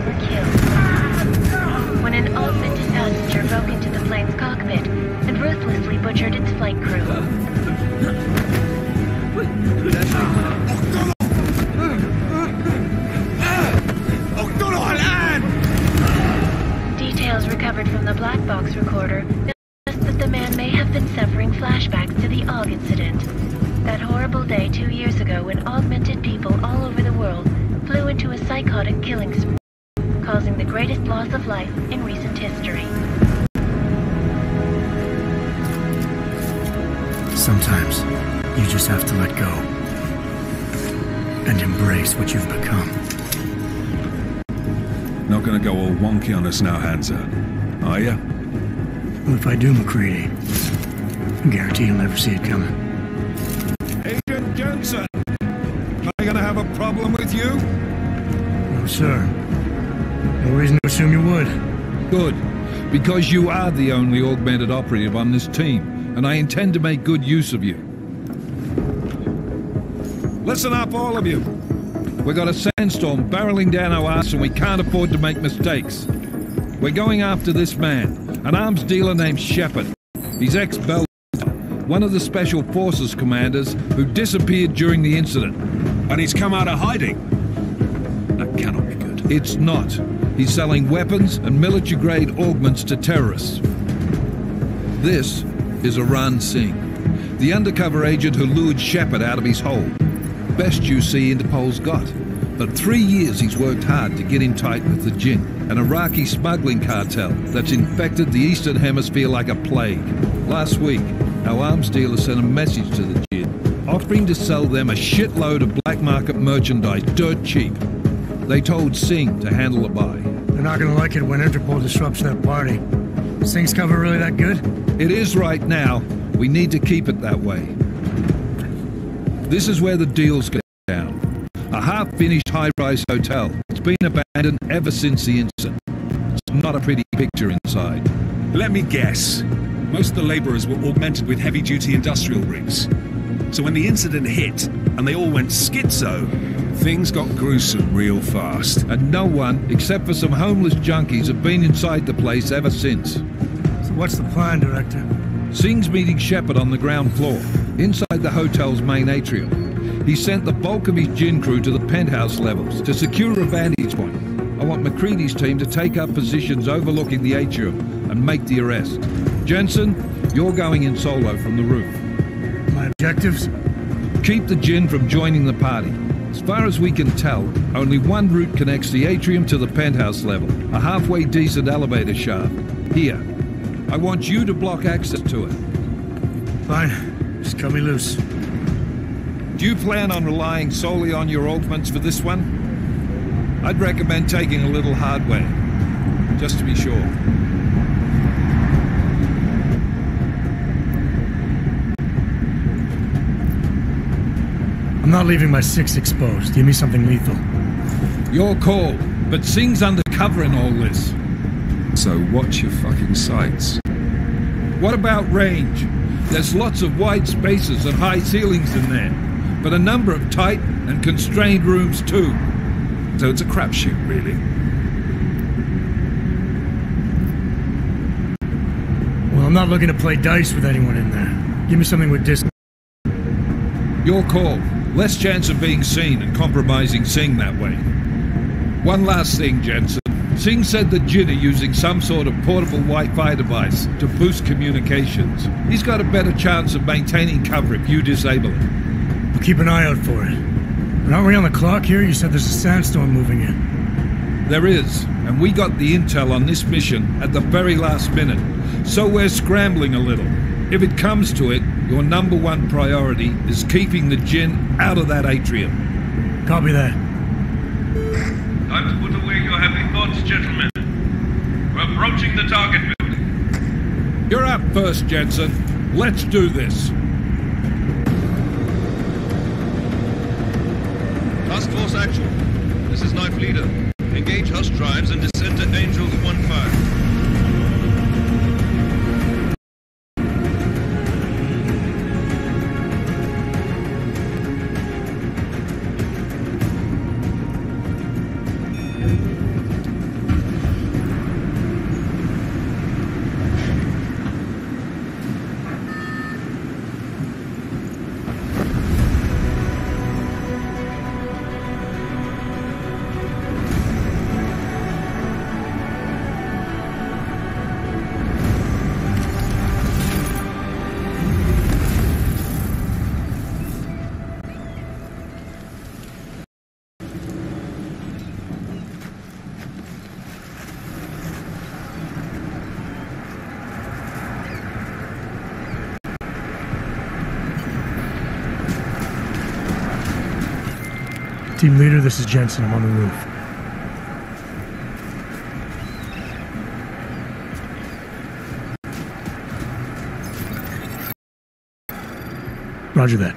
were killed. When an augmented passenger broke into the plane's cockpit and ruthlessly butchered its flight crew. Details recovered from the black box recorder suggest that the man may have been suffering flashbacks to the AUG incident. That horrible day 2 years ago when augmented people all over the world flew into a psychotic killing spree, causing the greatest loss of life in recent history. Sometimes you just have to let go and embrace what you've become. Not gonna go all wonky on us now, Hansa, are ya? Well, if I do, McCready, I guarantee you'll never see it coming. Agent Jensen! Am I gonna have a problem with you? No, sir. No reason to assume you would. Good, because you are the only augmented operative on this team, and I intend to make good use of you. Listen up, all of you. We got a sandstorm barreling down our ass and we can't afford to make mistakes. We're going after this man, an arms dealer named Shepard. He's ex-Belgian, one of the Special Forces commanders who disappeared during the incident. And he's come out of hiding? That cannot be good. It's not. He's selling weapons and military-grade augments to terrorists. This is Aran Singh, the undercover agent who lured Shepard out of his hole. Best you see Interpol's got. But 3 years he's worked hard to get in tight with the Jinn, an Iraqi smuggling cartel that's infected the Eastern Hemisphere like a plague. Last week, our arms dealer sent a message to the Jinn, offering to sell them a shitload of black market merchandise dirt cheap. They told Singh to handle the buy. They're not gonna like it when Interpol disrupts their party. Singh's cover really that good? It is right now. We need to keep it that way. This is where the deals go down. A half-finished high-rise hotel. It's been abandoned ever since the incident. It's not a pretty picture inside. Let me guess. Most of the laborers were augmented with heavy-duty industrial rigs. So when the incident hit, and they all went schizo, things got gruesome real fast. And no one, except for some homeless junkies, have been inside the place ever since. So what's the plan, Director? Singh's meeting Shepard on the ground floor, inside the hotel's main atrium. He sent the bulk of his Jinn crew to the penthouse levels to secure a vantage point. I want McCready's team to take up positions overlooking the atrium and make the arrest. Jensen, you're going in solo from the roof. My objectives? Keep the Jinn from joining the party. As far as we can tell, only one route connects the atrium to the penthouse level, a halfway decent elevator shaft. Here. I want you to block access to it. Fine. Just cut me loose. Do you plan on relying solely on your augments for this one? I'd recommend taking a little hardware, just to be sure. I'm not leaving my six exposed. Give me something lethal. Your call, but Singh's undercover in all this. So watch your fucking sights. What about range? There's lots of wide spaces and high ceilings in there, but a number of tight and constrained rooms too. So it's a crapshoot, really. Well, I'm not looking to play dice with anyone in there. Give me something with distance. Your call. Less chance of being seen and compromising Singh that way. One last thing, Jensen. Singh said the Jinn are using some sort of portable Wi-Fi device to boost communications. He's got a better chance of maintaining cover if you disable it. I'll keep an eye out for it. But aren't we on the clock here? You said there's a sandstorm moving in. There is, and we got the intel on this mission at the very last minute, so we're scrambling a little. If it comes to it, your number one priority is keeping the Jinn out of that atrium. Copy that. Time to put away your heavy thoughts, gentlemen. We're approaching the target building. You're up first, Jensen. Let's do this. Task Force Actual. This is Knife Leader. Engage Hush drives and descend to Angel 1-5. Team leader, this is Jensen. I'm on the roof. Roger that.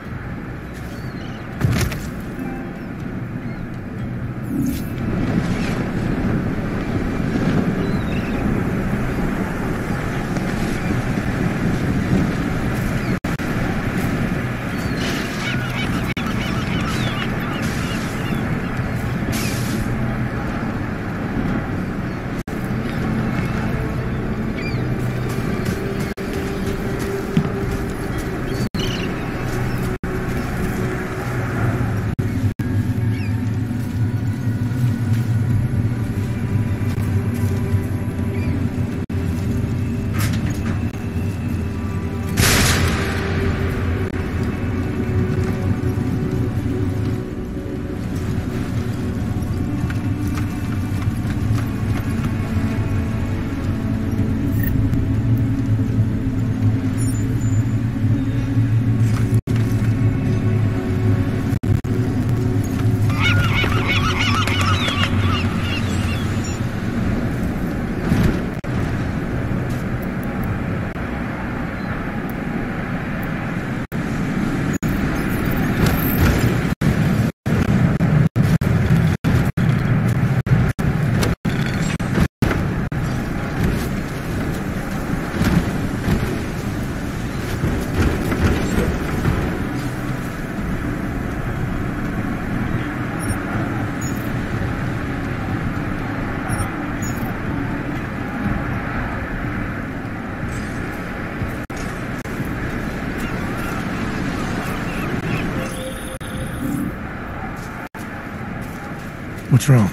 What's wrong?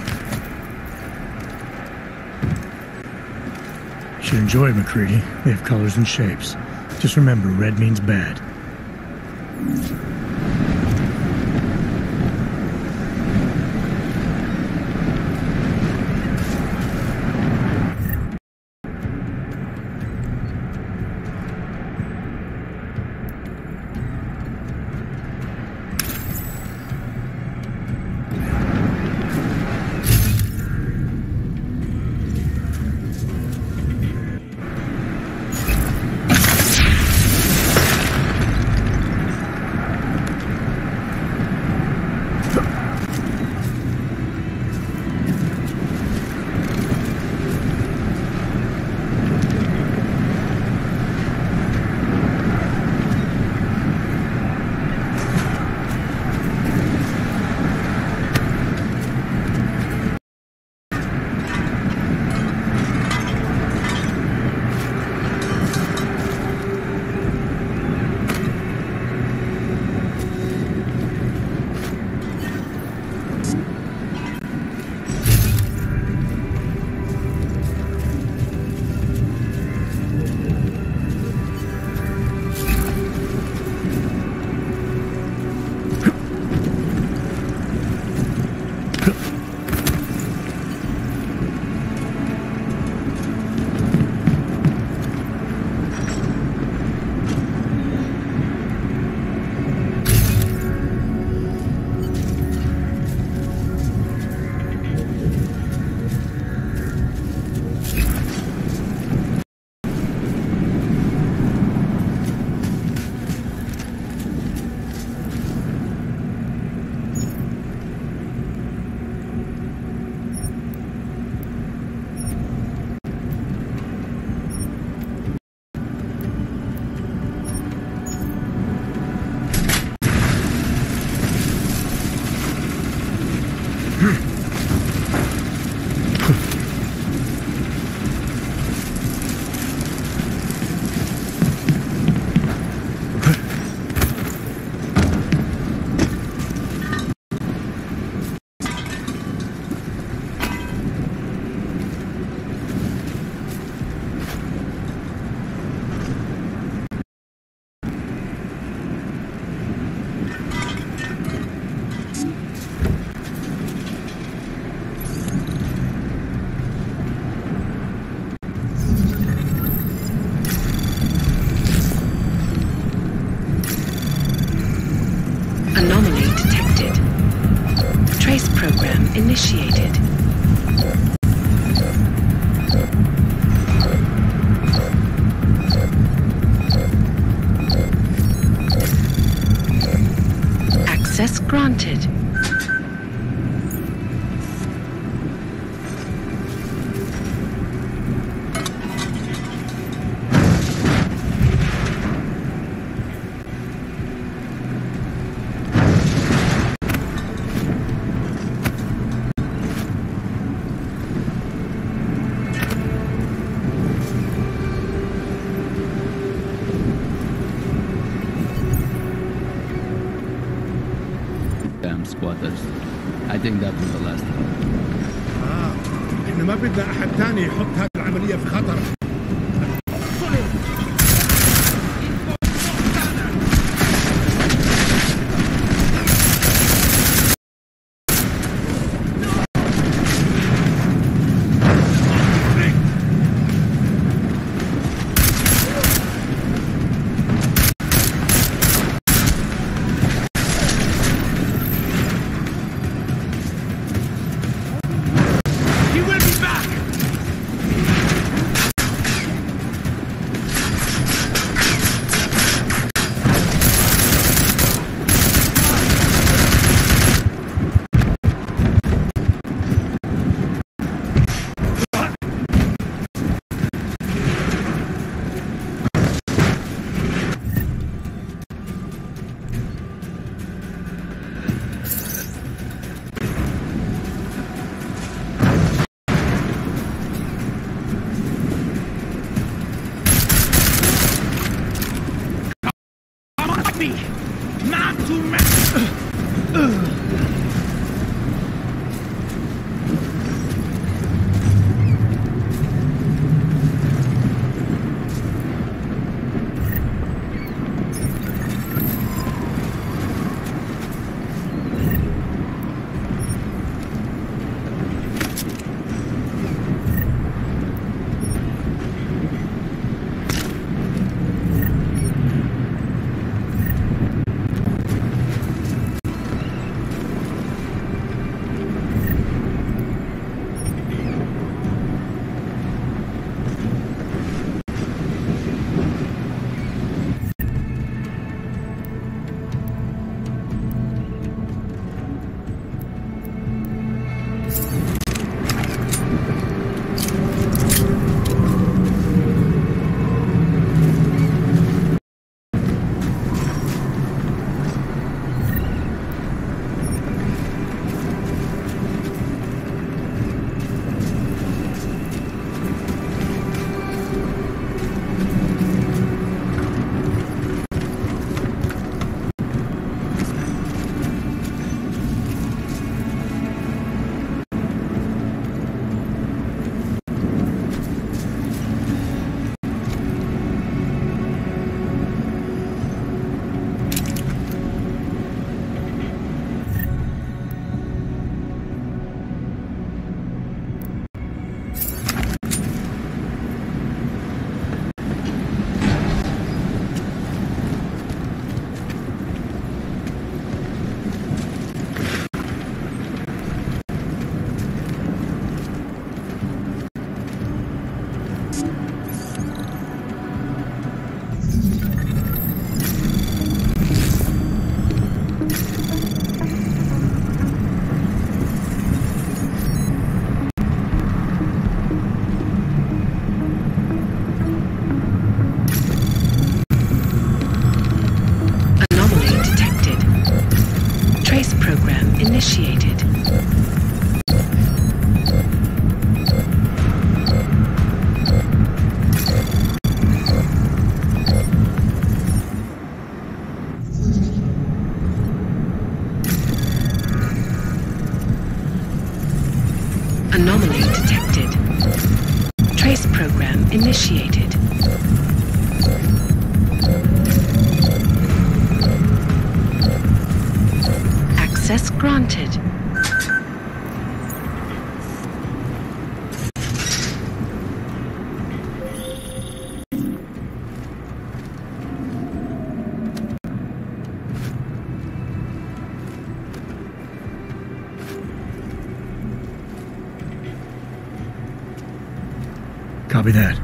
Should enjoy it, McCready. They have colors and shapes. Just remember, red means bad. initiated. Access granted. Squatters. I think that was the last one. احنا ما بدنا احد تاني يحط هذه العملية في خطر. Not too much. Initiated. Anomaly detected. Trace program initiated. Access granted. Copy that.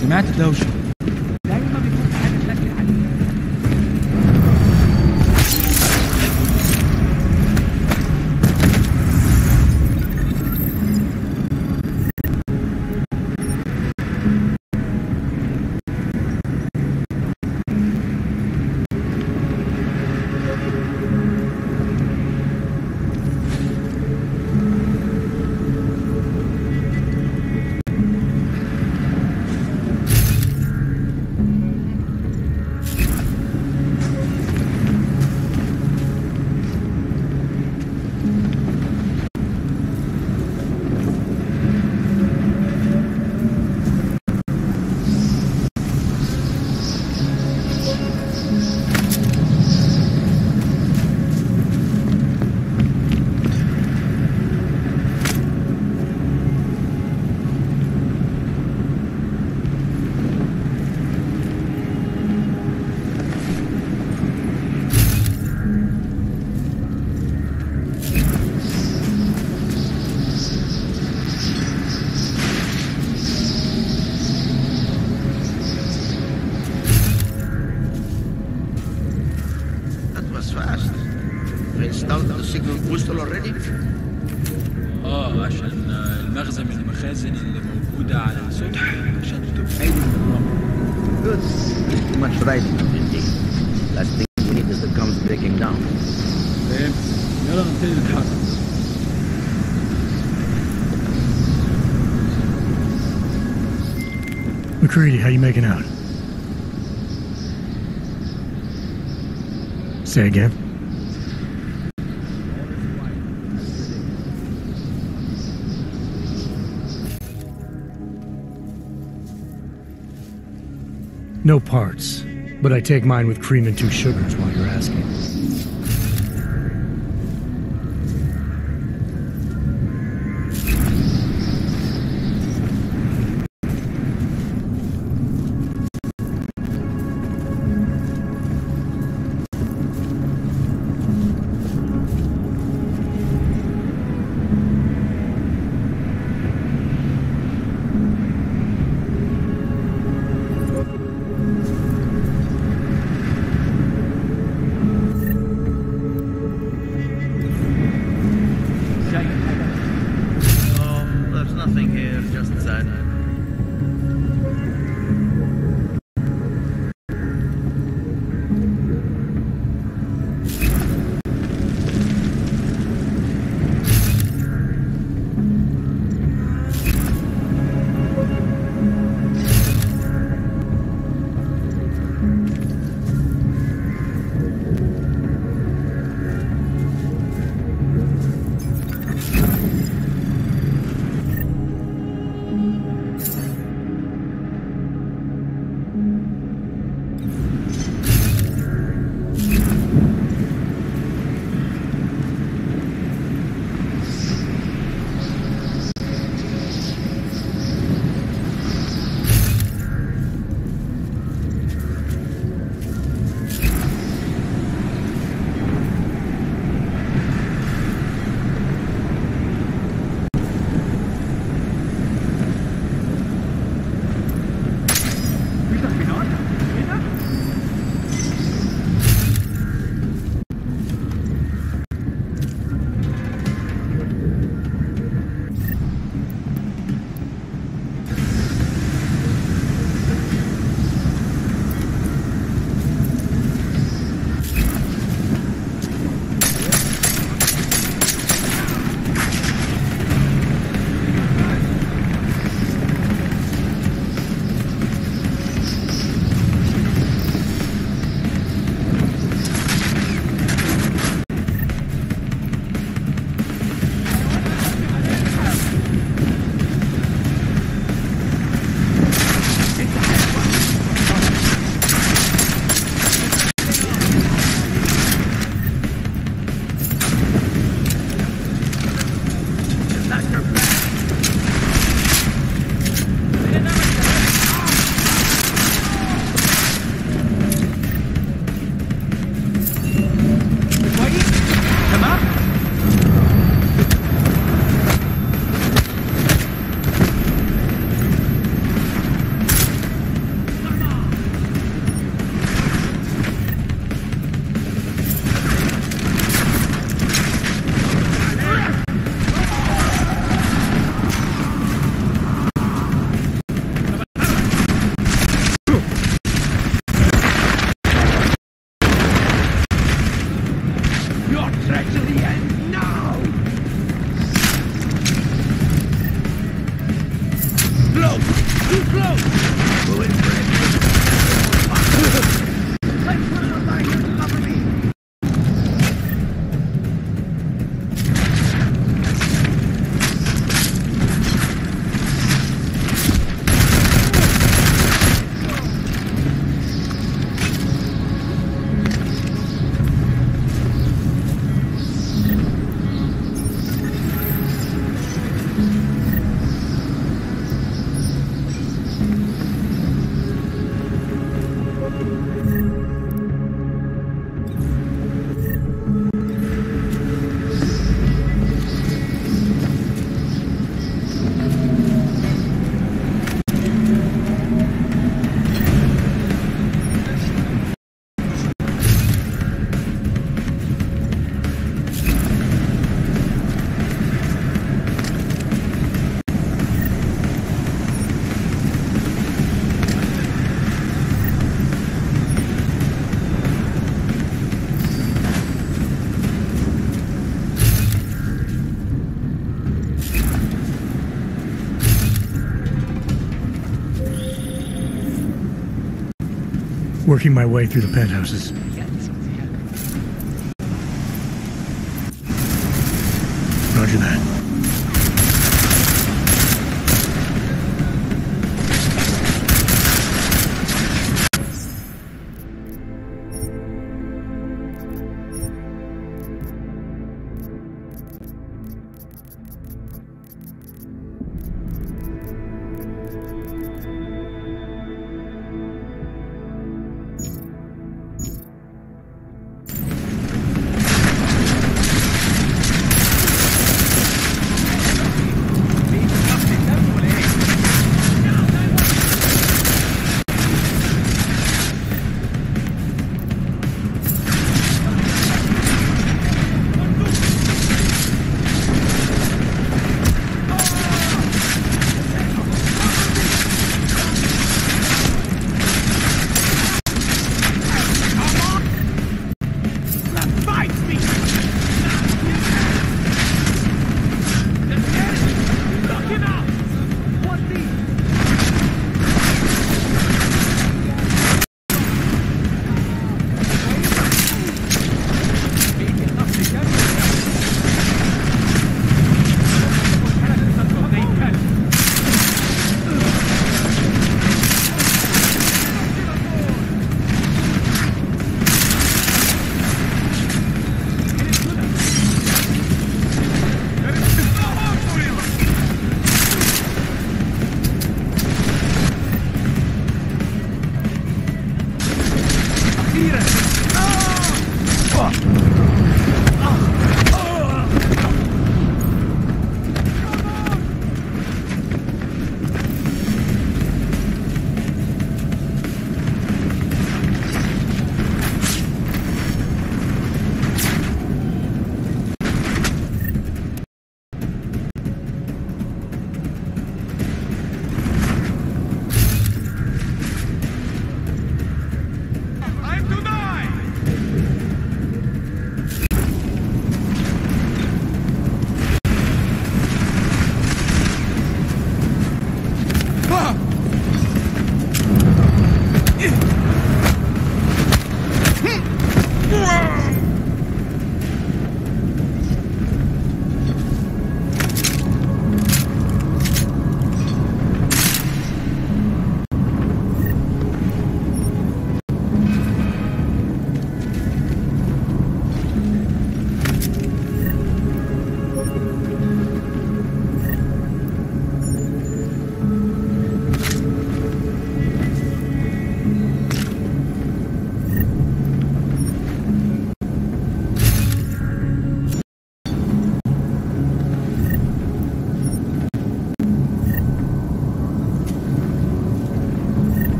سمعت دوشة. عشان المخزن من المخازن اللي موجودة على السطح عشان تبقى Good. Too much riding up indeed. Last thing we need is the guns breaking down. فهمت. يلا نبتدي نتحرك. McCready, how you making out? Say again. No parts, but I take mine with cream and 2 sugars while you're asking. Working my way through the penthouses. Roger that.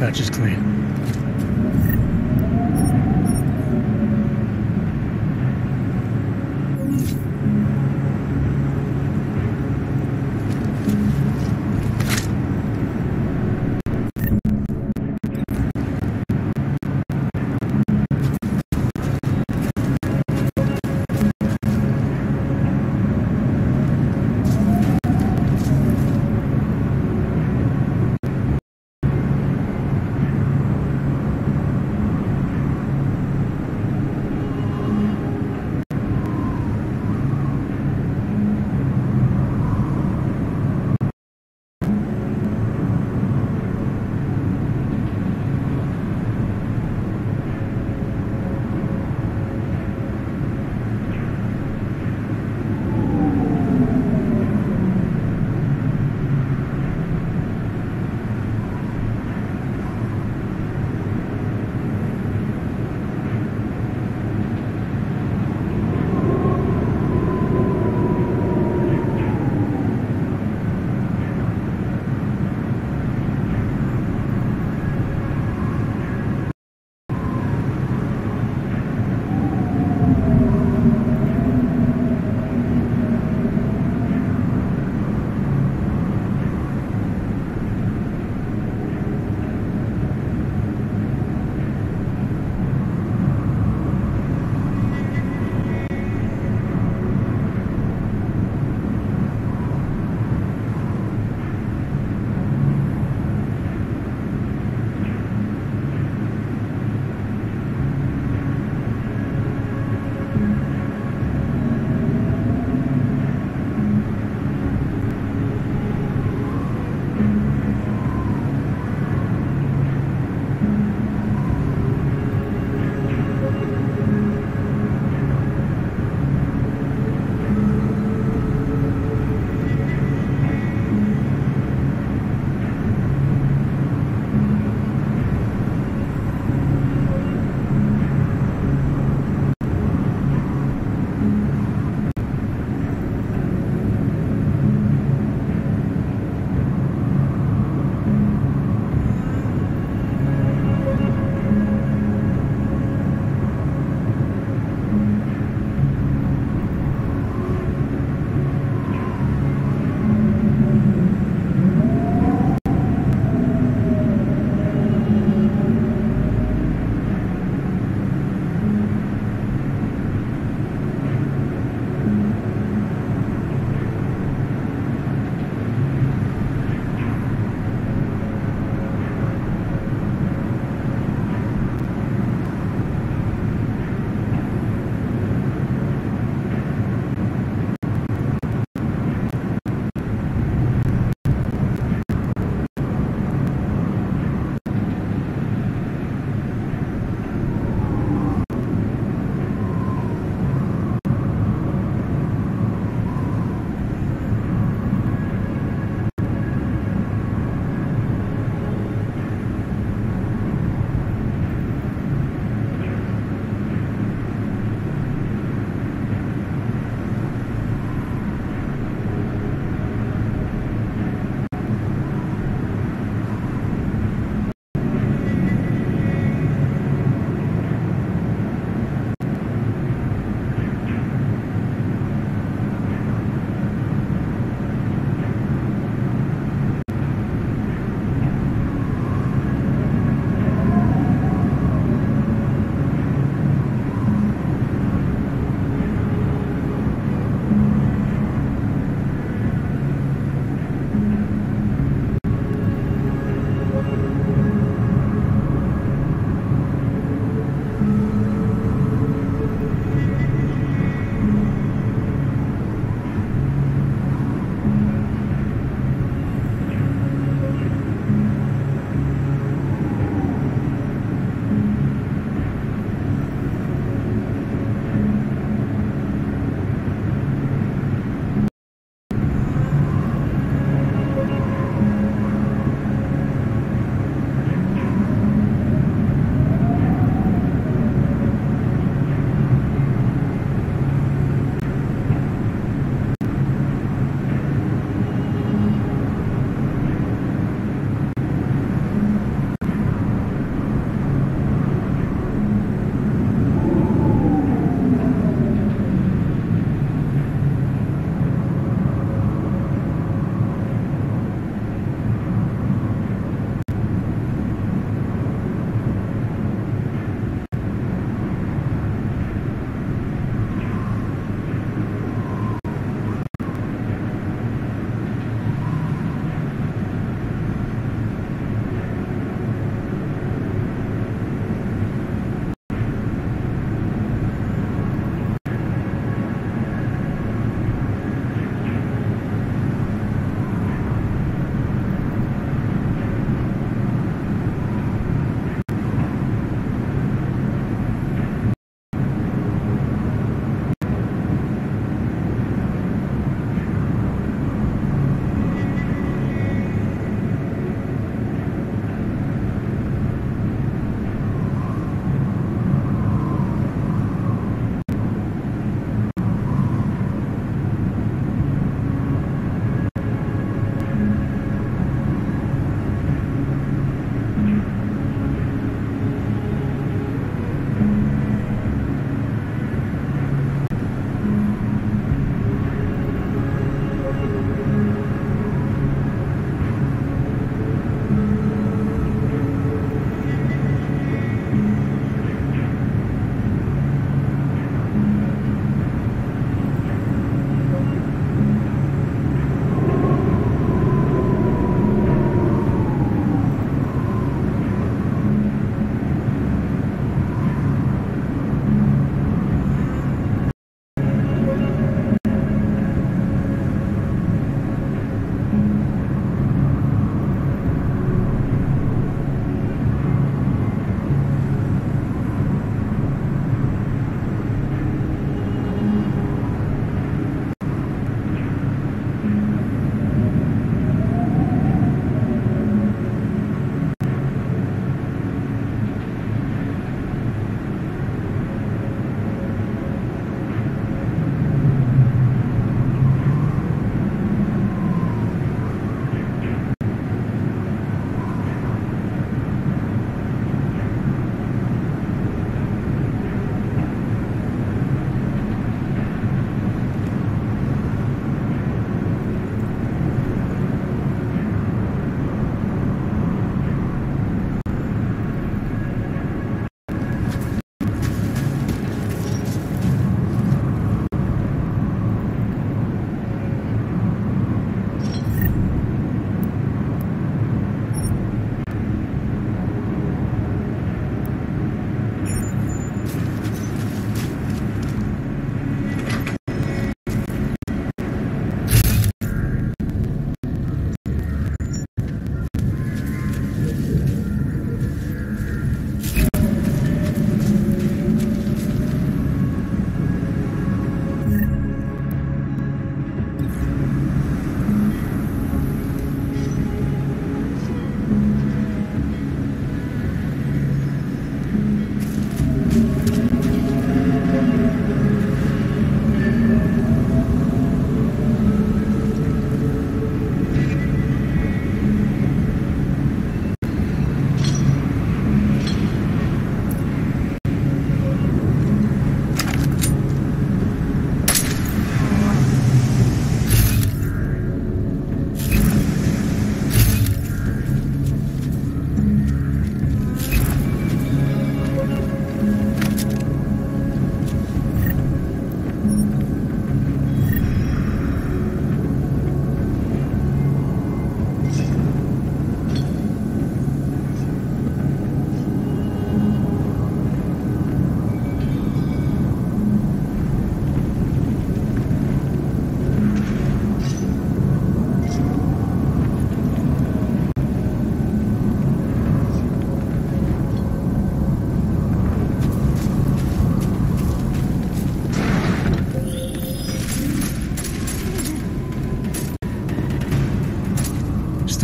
Patch is clean.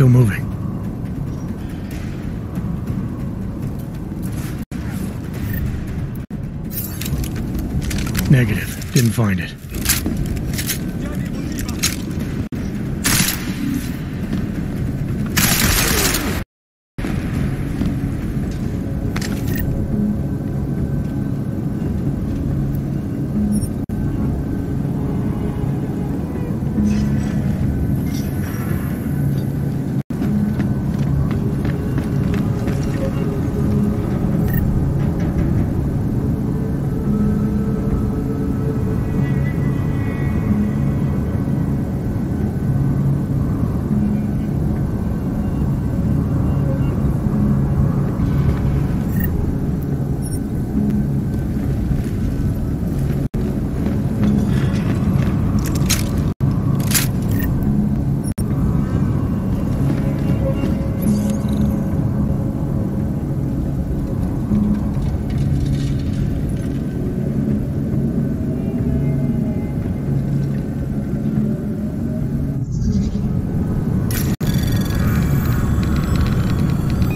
Still moving. Negative. Didn't find it.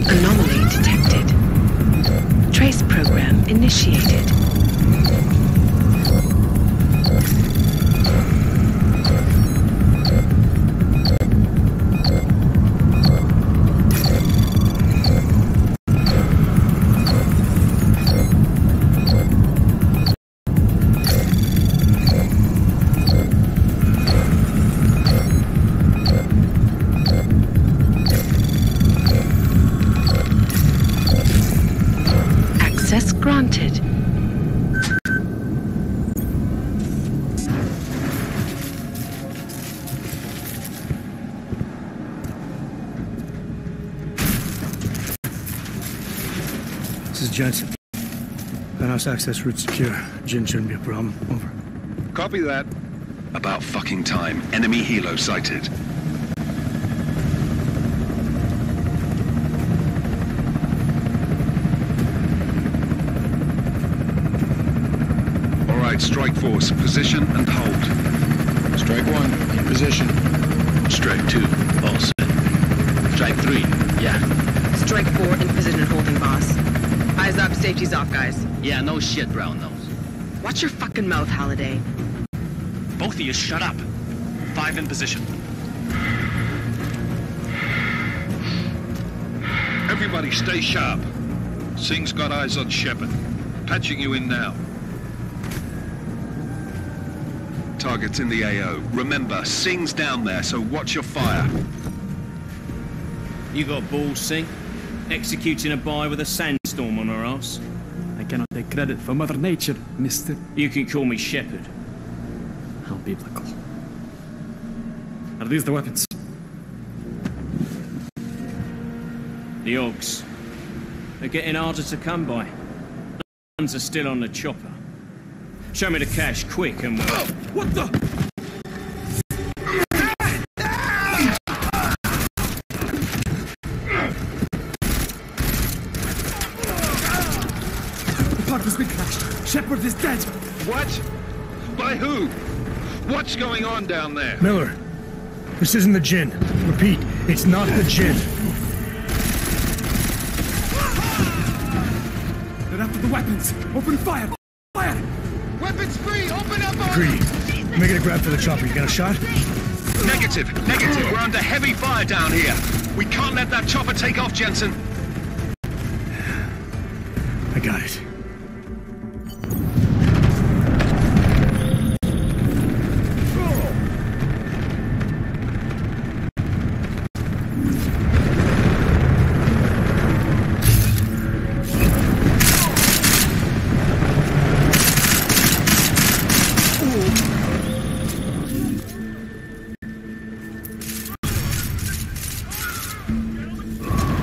Anomaly detected. Trace program initiated. Access granted. This is Jensen. Penthouse access route secure. Jin shouldn't be a problem. Over. Copy that. About fucking time. Enemy helo sighted. All right, strike force. Position and hold. Strike 1, in position. Strike 2, all set. Strike 3, yeah. Strike 4 in position and holding, boss. Eyes up, safety's off, guys. Yeah, no shit, brown nose. Watch your fucking mouth, Halliday. Both of you shut up. 5 in position. Everybody stay sharp. Singh's got eyes on Shepard. Patching you in now. Target's in the AO. Remember, Singh's down there, so watch your fire. You got balls, Singh? Executing a buy with a sandstorm on her ass? I cannot take credit for Mother Nature, mister. You can call me Shepard. How biblical. Are these the weapons? The Augs. They're getting harder to come by. Guns are still on the chopper. Show me the cash, quick, and we'll... Oh, what the? The park has been crashed. Shepard is dead. What? By who? What's going on down there? Miller, this isn't the Jinn. Repeat, it's not the Jinn. They're after the weapons. Open fire! Fire! Weapons free! Open up! Greedy, I'm making a grab for the chopper. You got a shot? Negative. We're under heavy fire down here. We can't let that chopper take off, Jensen. I got it.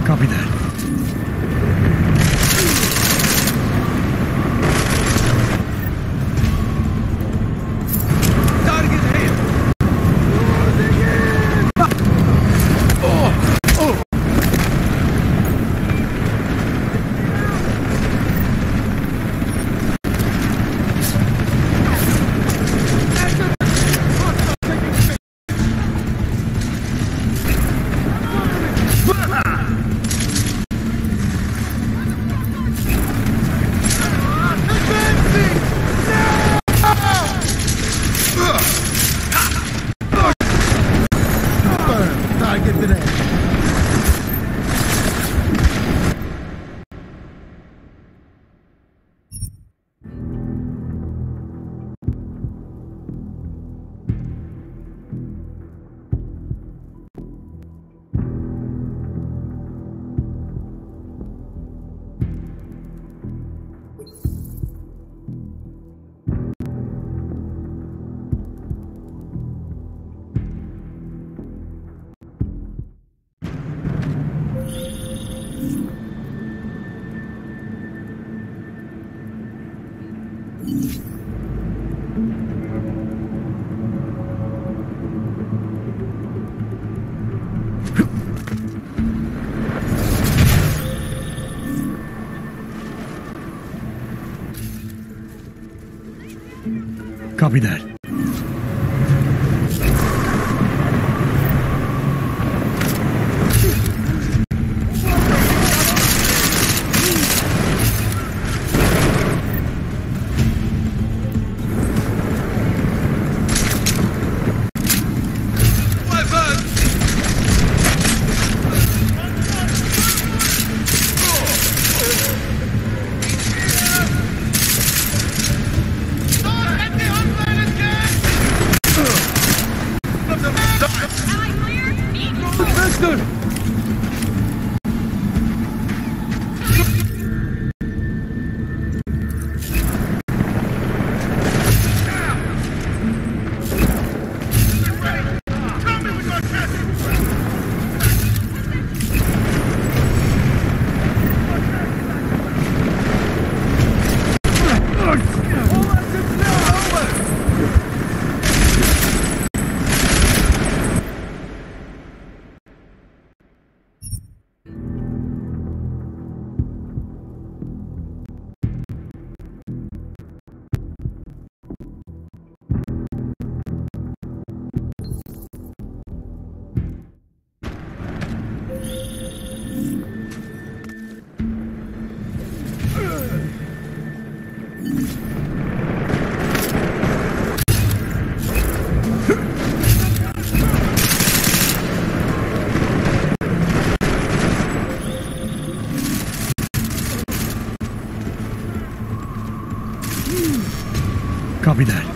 Copy that. Copy that. Copy that.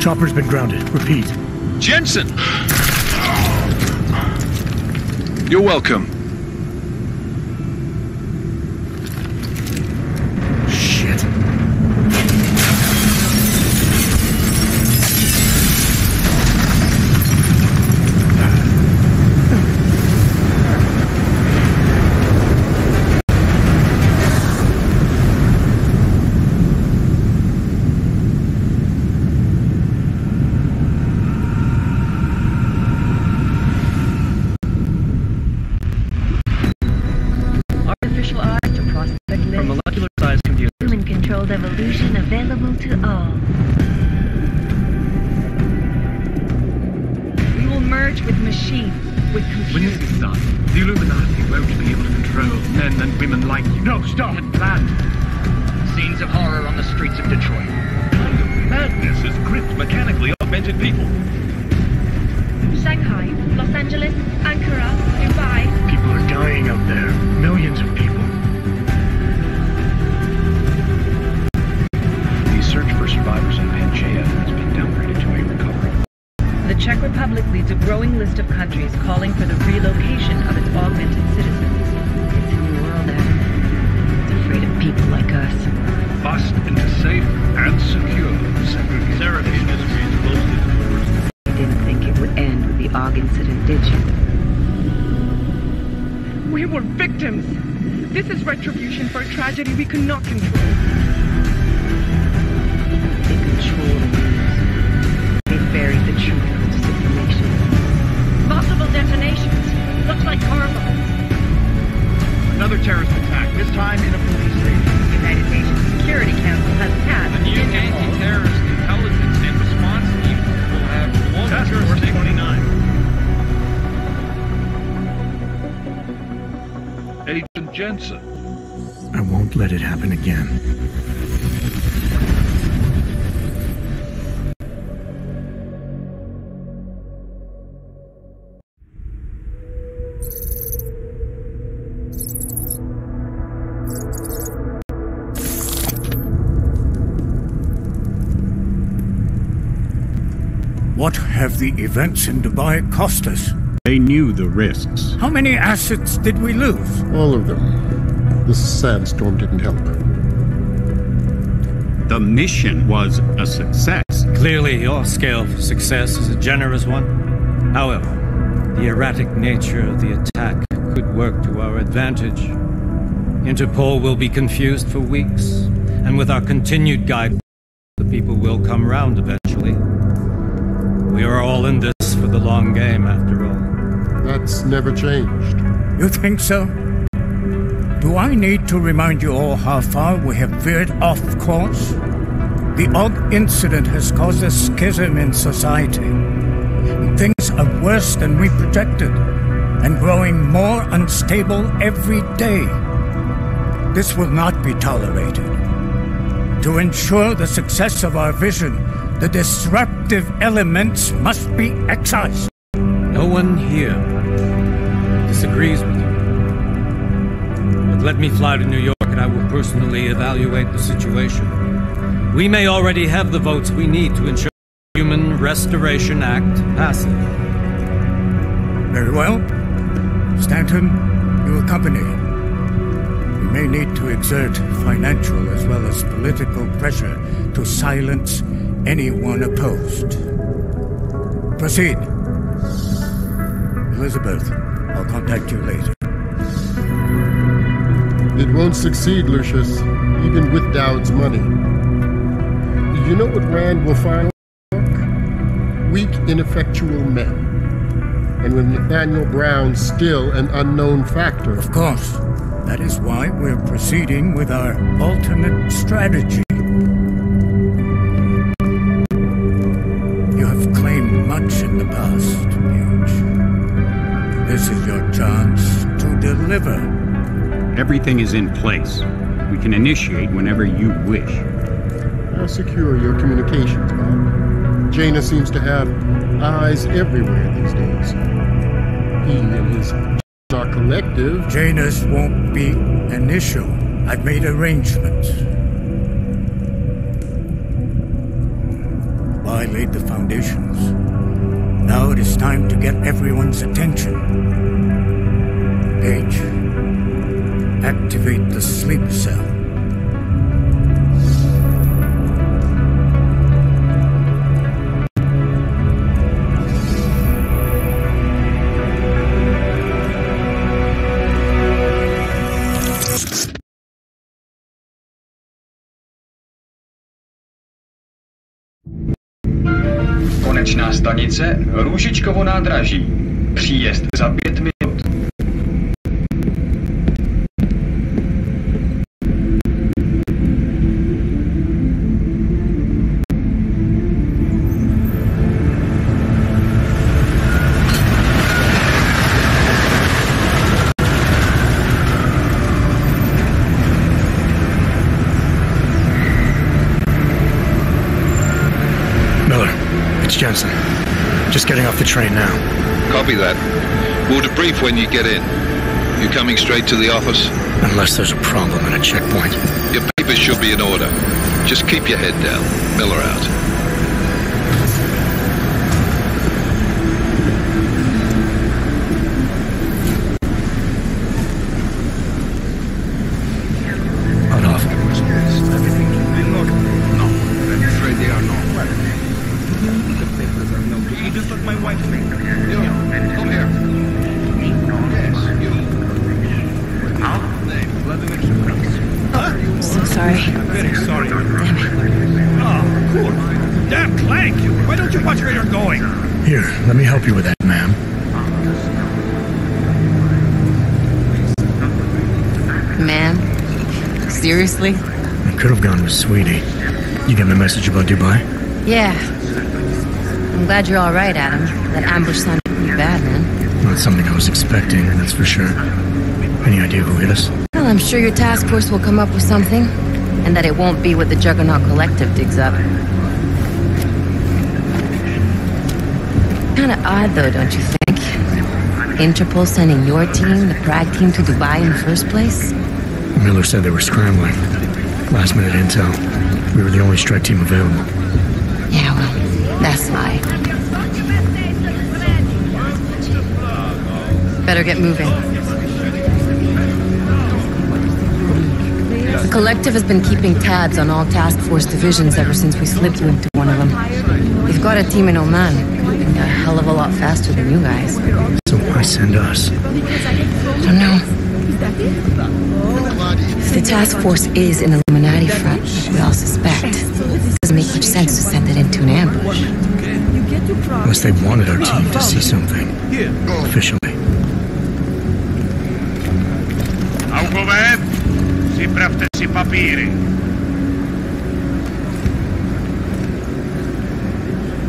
Chopper's been grounded. Repeat. Jensen! You're welcome. Shit. Human-controlled evolution available to all. We will merge with machine, with computer. When this is done, the Illuminati won't be able to control men and women like you. No, stop! Had planned. Scenes of horror on the streets of Detroit. What kind of madness has gripped mechanically augmented people? Shanghai, Los Angeles, Ankara, Dubai. People are dying out there. Millions of people. Search for survivors in Pangaea has been downgraded to a recovery. The Czech Republic leads a growing list of countries calling for the relocation of its augmented citizens. It's a new world, Adam. It's afraid of people like us. Bust into safe and secure segregation. Therapy industry is closely towards. You didn't think it would end with the AUG incident, did you? We were victims. This is retribution for a tragedy we cannot control. They control the news. They buried the truth with disinformation. Multiple detonations. Looks like karma. Another terrorist attack, this time in a police station. The United Nations Security Council has passed A new anti-terrorist intelligence and response team will have global Task Force 29. Agent Jensen. I won't let it happen again. What have the events in Dubai cost us? They knew the risks. How many assets did we lose? All of them. This sandstorm didn't help. The mission was a success. Clearly, your scale of success is a generous one. However, the erratic nature of the attack could work to our advantage. Interpol will be confused for weeks, and with our continued guidance, the people will come round eventually. We are all in this for the long game, after all. That's never changed. You think so? Do I need to remind you all how far we have veered off course? The AUG incident has caused a schism in society. Things are worse than we projected, and growing more unstable every day. This will not be tolerated. To ensure the success of our vision, the disruptive elements must be excised. No one here disagrees with you. But let me fly to New York and I will personally evaluate the situation. We may already have the votes we need to ensure the Human Restoration Act passes. Very well. Stanton, you accompany. We may need to exert financial as well as political pressure to silence anyone opposed. Proceed. Elizabeth, I'll contact you later. It won't succeed, Lucius, even with Dowd's money. You know what Rand will find? Weak, ineffectual men. And with Nathaniel Brown still an unknown factor. Of course. That is why we're proceeding with our alternate strategy. You have claimed much in the past, Huge. This is your chance to deliver. Everything is in place. We can initiate whenever you wish. How secure your communications, Bob? Jaina seems to have eyes everywhere these days. He and his our collective. Janus won't be an issue. I've made arrangements. By I laid the foundations. Now it is time to get everyone's attention. Paige, activate the sleep cell. Konečná stanice Růžičkovo nádraží. Příjezd za 5 minut. Jensen. Just getting off the train now. Copy that. We'll debrief when you get in. You coming straight to the office? Unless there's a problem at a checkpoint. Your papers should be in order. Just keep your head down. Miller out. Hold off. No, I'm afraid they are not. You just took my wife's name. You, come here. Yes, you. How? Name, Vladimir Shukras. So sorry. Very sorry. Damn it. Oh, cool. Damn Clank! Why don't you watch where you're going? Here, let me help you with that, ma'am. Ma'am? Seriously? I could have gone with Sweetie. You get my message about Dubai? Yeah. I'm glad you're all right, Adam. That ambush sounded pretty bad, man. Not something I was expecting, that's for sure. Any idea who hit us? Well, I'm sure your task force will come up with something. And that it won't be what the Juggernaut Collective digs up. Kinda odd, though, don't you think? Interpol sending your team, the Prague team, to Dubai in the first place? Miller said they were scrambling. Last minute intel. We were the only strike team available. Yeah, well, that's why. Better get moving. The Collective has been keeping tabs on all task force divisions ever since we slipped you into one of them. We've got a team in Oman. Moving a hell of a lot faster than you guys. So why send us? I don't know. If the task force is an Illuminati front, we all suspect, it doesn't make much sense to send it into an ambush. Unless they wanted our team to see something. Officially. Augové, připravte si papíry.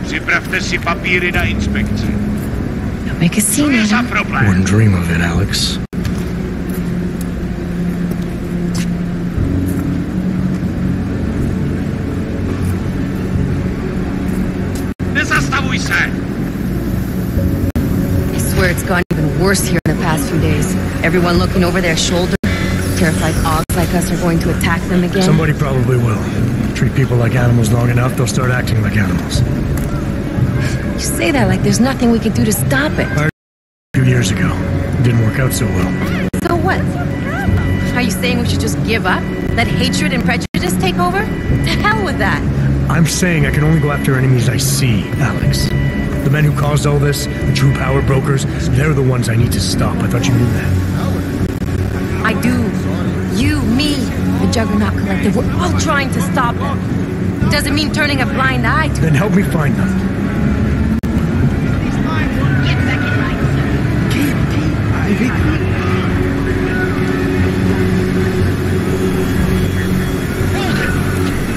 Připravte si papíry na inspekci. Don't make a scene, Adam. Wouldn't dream of it, Alex. Nezastavuj se! I swear it's gone even worse here in the past few days. Everyone looking over their shoulder. Terrified Augs like us are going to attack them again. Somebody probably will. Treat people like animals long enough, they'll start acting like animals. You say that like there's nothing we could do to stop it. A few years ago. It didn't work out so well. So what? Are you saying we should just give up? Let hatred and prejudice take over? To hell with that! I'm saying I can only go after enemies I see, Alex. The men who caused all this, the true power brokers, they're the ones I need to stop. I thought you knew that. I do. You, me, the Juggernaut Collective, we're all trying to stop them. It doesn't mean turning a blind eye to Then help me find them. Get back in line,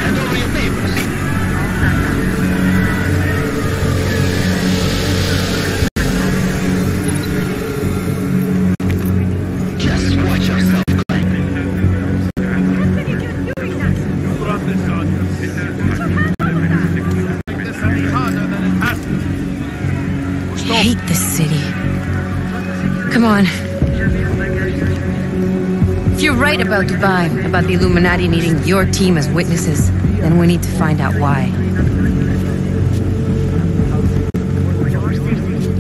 Hand over your papers. Just watch yourself, Clank. I hate this city. Come on. If you're right about Dubai, about the Illuminati needing your team as witnesses, then we need to find out why.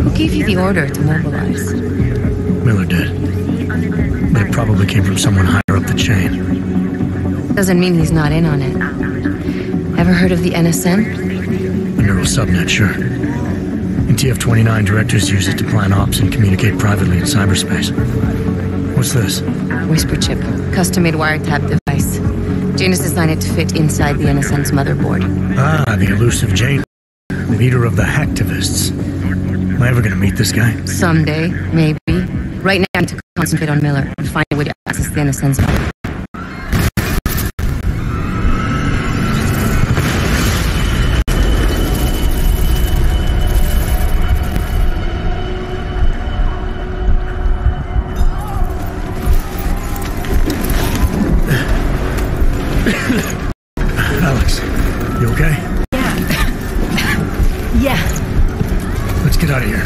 Who gave you the order to mobilize? Miller did. But it probably came from someone higher up the chain. Doesn't mean he's not in on it. Ever heard of the NSN? A neural subnet, sure. In TF-29, directors use it to plan ops and communicate privately in cyberspace. What's this? Whisper chip. Custom-made wiretap device. Janus designed it to fit inside the NSN's motherboard. Ah, the elusive Jane. Leader of the hacktivists. Am I ever gonna meet this guy? Someday, maybe. Right now, I need to concentrate on Miller and find a way to access the NSN's motherboard. Alex, you okay? Yeah. Let's get out of here.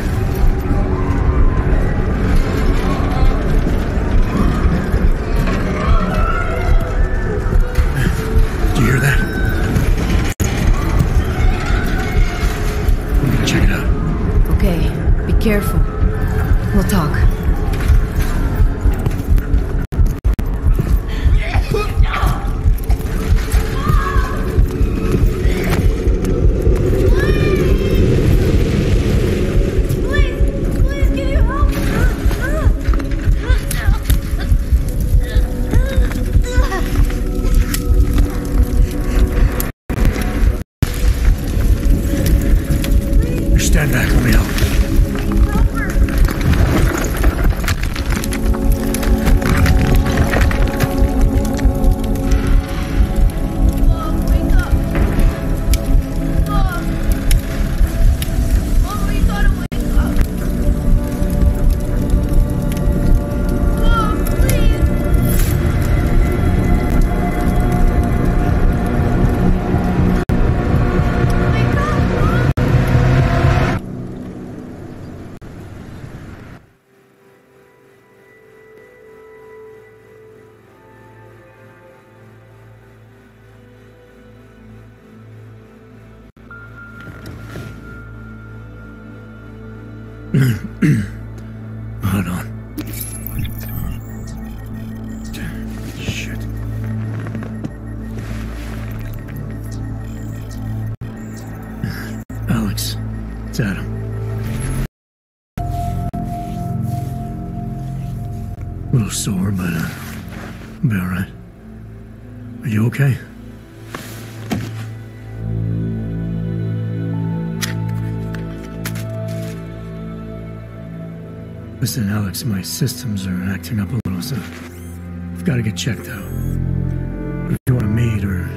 Do you hear that? I'm gonna check it out. Okay, be careful. We'll talk. Stand back, let me help. Hold on. Shit. Alex, it's Adam. A little sore, but I'll be alright. Are you okay? Listen, Alex, my systems are acting up a little, so I've got to get checked out. If you want to meet or...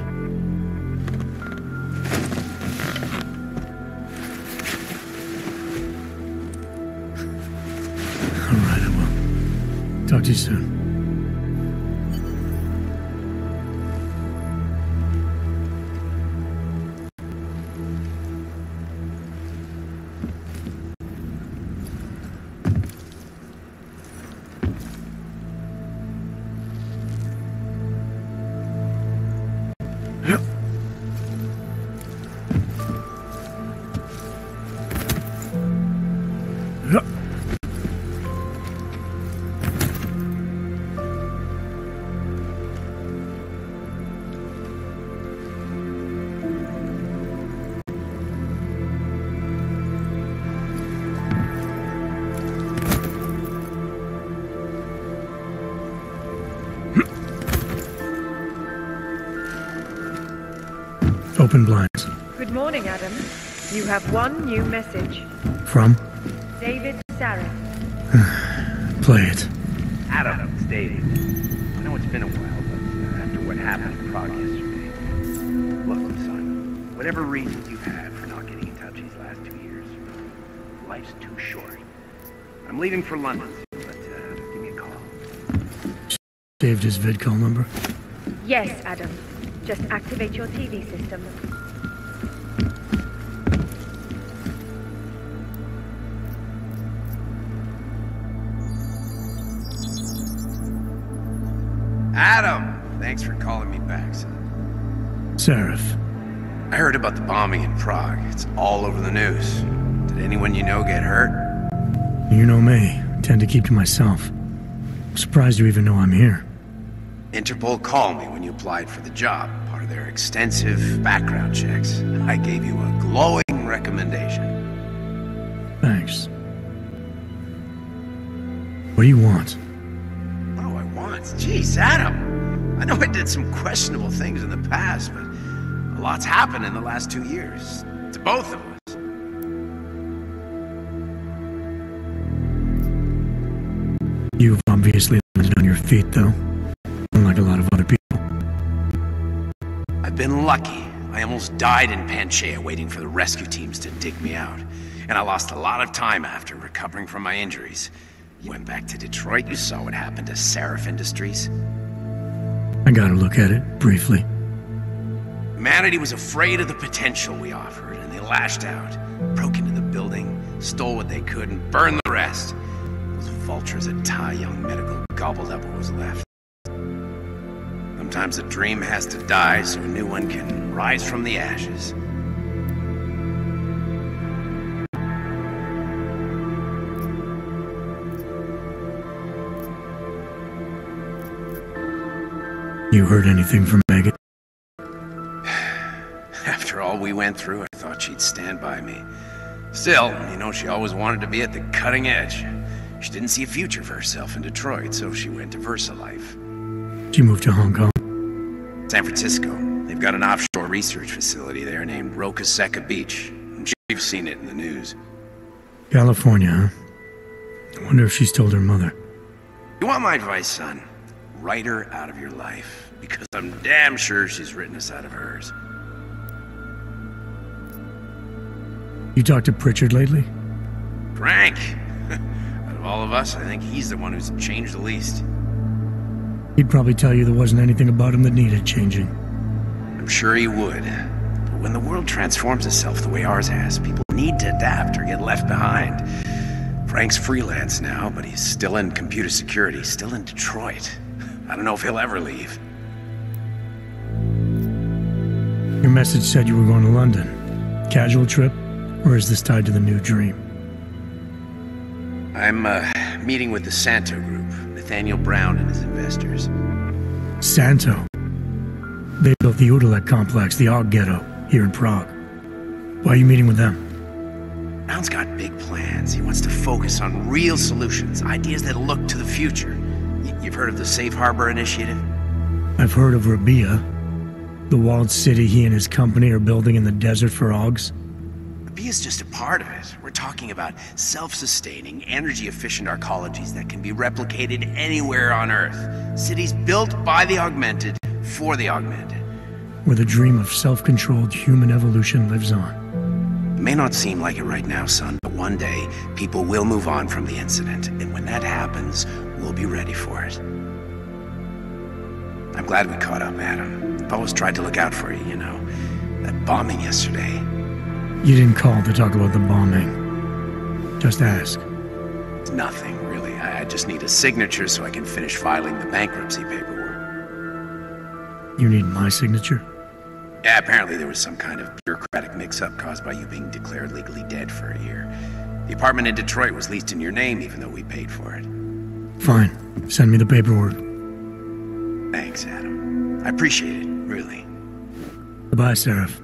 Alright, I will. Talk to you soon. Open blinds. Good morning, Adam. You have one new message. From? David Sarah. Play it. Adam, it's David. I know it's been a while, but after what happened in Prague yesterday... Look, son, whatever reason you had for not getting in touch these last 2 years, life's too short. I'm leaving for London, but give me a call. Saved his vidcall number? Yes, Adam. Just activate your TV system. Adam! Thanks for calling me back, son. Seraph. I heard about the bombing in Prague. It's all over the news. Did anyone you know get hurt? You know me. I tend to keep to myself. I'm surprised you even know I'm here. Interpol called me when you applied for the job, part of their extensive background checks. I gave you a glowing recommendation. Thanks. What do you want? What do I want? Jeez, Adam. I know I did some questionable things in the past, but a lot's happened in the last 2 years. To both of us. You've obviously landed on your feet, though. Unlike a lot of other people. I've been lucky. I almost died in Panchaea waiting for the rescue teams to dig me out. And I lost a lot of time after recovering from my injuries. You went back to Detroit, you saw what happened to Seraph Industries. I got a look at it, briefly. Humanity was afraid of the potential we offered, and they lashed out. Broke into the building, stole what they could, and burned the rest. Those vultures at Tai Young Medical gobbled up what was left. Sometimes a dream has to die so a new one can rise from the ashes. You heard anything from Megan? After all we went through, I thought she'd stand by me. Still, you know, she always wanted to be at the cutting edge. She didn't see a future for herself in Detroit, so she went to VersaLife. She moved to Hong Kong? San Francisco. They've got an offshore research facility there named Rokaseca Beach. I'm sure you've seen it in the news. California, huh? I wonder if she's told her mother. You want my advice, son? Write her out of your life, because I'm damn sure she's written us out of hers. You talked to Pritchard lately? Frank! Out of all of us, I think he's the one who's changed the least. He'd probably tell you there wasn't anything about him that needed changing. I'm sure he would. But when the world transforms itself the way ours has, people need to adapt or get left behind. Frank's freelance now, but he's still in computer security, still in Detroit. I don't know if he'll ever leave. Your message said you were going to London. Casual trip? Or is this tied to the new dream? I'm meeting with the Santo Group, Nathaniel Brown and his investors. Santo? They built the Udalek complex, the Og Ghetto, here in Prague. Why are you meeting with them? Brown's got big plans. He wants to focus on real solutions, ideas that look to the future. You've heard of the Safe Harbor Initiative? I've heard of Rabia, the walled city he and his company are building in the desert for Ogs. Rabia's just a part of it. We're talking about self-sustaining, energy-efficient arcologies that can be replicated anywhere on Earth. Cities built by the augmented, for the augmented. Where the dream of self-controlled human evolution lives on. It may not seem like it right now, son, but one day, people will move on from the incident, and when that happens, we'll be ready for it. I'm glad we caught up, Adam. I've always tried to look out for you, you know. That bombing yesterday. You didn't call to talk about the bombing. Just ask. It's nothing, really. I just need a signature so I can finish filing the bankruptcy paperwork. You need my signature? Yeah, apparently there was some kind of bureaucratic mix-up caused by you being declared legally dead for a year. The apartment in Detroit was leased in your name even though we paid for it. Fine. Send me the paperwork. Thanks, Adam. I appreciate it, really. Goodbye, Seraph.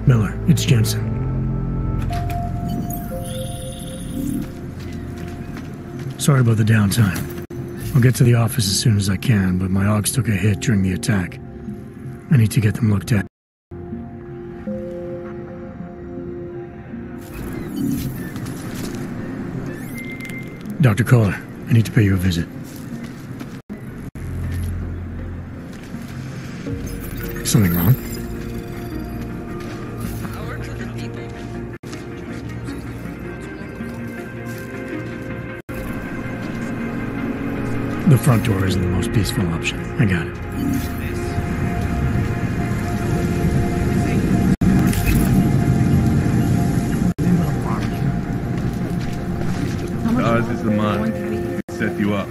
Miller, it's Jensen. Sorry about the downtime. I'll get to the office as soon as I can, but my Augs took a hit during the attack. I need to get them looked at. Dr. Kohler, I need to pay you a visit. Something wrong? front door isn't the most peaceful option. I got it. Ours is the man. Set you up.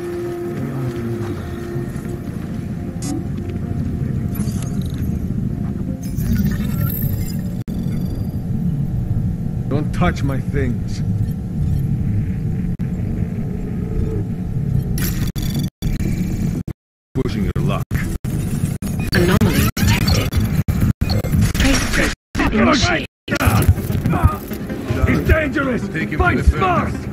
Don't touch my things. Pushing your luck. Anomaly detected. Trace initiated. He's dangerous! Take him Fight to the smart! furnace.